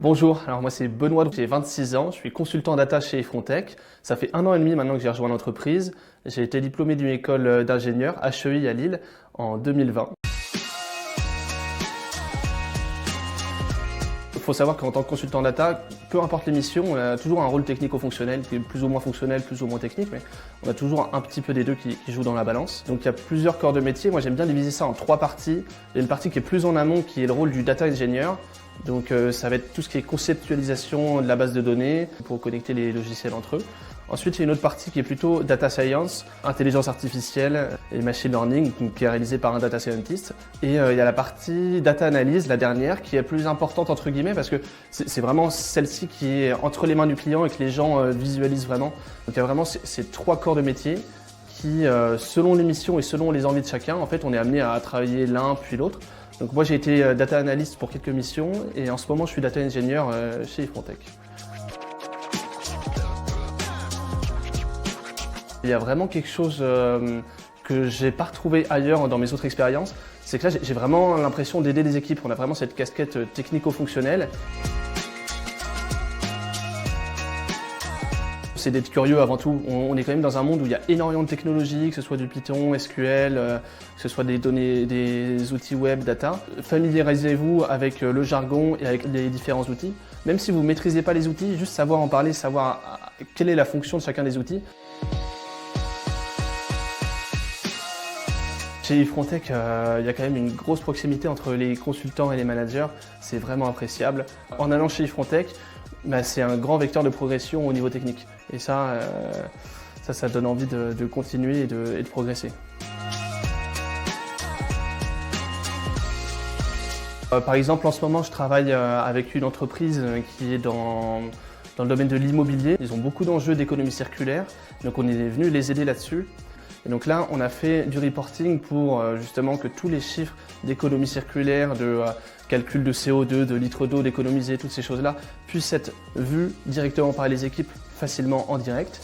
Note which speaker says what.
Speaker 1: Bonjour, alors moi c'est Benoît, j'ai 26 ans, je suis consultant data chez Ifrontech. Ça fait 1 an et demi maintenant que j'ai rejoint l'entreprise. J'ai été diplômé d'une école d'ingénieur, HEI à Lille, en 2020. Il faut savoir qu'en tant que consultant data, peu importe les missions, on a toujours un rôle technico-fonctionnel, qui est plus ou moins fonctionnel, plus ou moins technique, mais on a toujours un petit peu des deux qui jouent dans la balance. Donc il y a plusieurs corps de métier. Moi j'aime bien diviser ça en 3 parties. Il y a une partie qui est plus en amont, qui est le rôle du data engineer. Donc ça va être tout ce qui est conceptualisation de la base de données pour connecter les logiciels entre eux. Ensuite, il y a une autre partie qui est plutôt data science, intelligence artificielle et machine learning, qui est réalisée par un data scientist. Et il y a la partie data analyse, la dernière, qui est plus importante entre guillemets parce que c'est vraiment celle-ci qui est entre les mains du client et que les gens visualisent vraiment. Donc il y a vraiment ces 3 corps de métier qui, selon les missions et selon les envies de chacun, en fait, on est amené à travailler l'un puis l'autre. Donc moi j'ai été data analyst pour quelques missions et en ce moment je suis data engineer chez Ifrontech. Il y a vraiment quelque chose que j'ai pas retrouvé ailleurs dans mes autres expériences, c'est que là j'ai vraiment l'impression d'aider les équipes. On a vraiment cette casquette technico-fonctionnelle. C'est d'être curieux avant tout. On est quand même dans un monde où il y a énormément de technologies, que ce soit du Python, SQL, que ce soit des données, des outils web, data. Familiarisez-vous avec le jargon et avec les différents outils. Même si vous ne maîtrisez pas les outils, juste savoir en parler, savoir quelle est la fonction de chacun des outils. Chez Ifrontech, il y a quand même une grosse proximité entre les consultants et les managers. C'est vraiment appréciable. En allant chez Ifrontech, c'est un grand vecteur de progression au niveau technique. Et ça donne envie de continuer et de progresser. Par exemple, en ce moment, je travaille avec une entreprise qui est dans le domaine de l'immobilier. Ils ont beaucoup d'enjeux d'économie circulaire, donc on est venu les aider là-dessus. Et donc là, on a fait du reporting pour justement que tous les chiffres d'économie circulaire, de calcul de CO2, de litres d'eau d'économiser, toutes ces choses-là, puissent être vus directement par les équipes facilement en direct.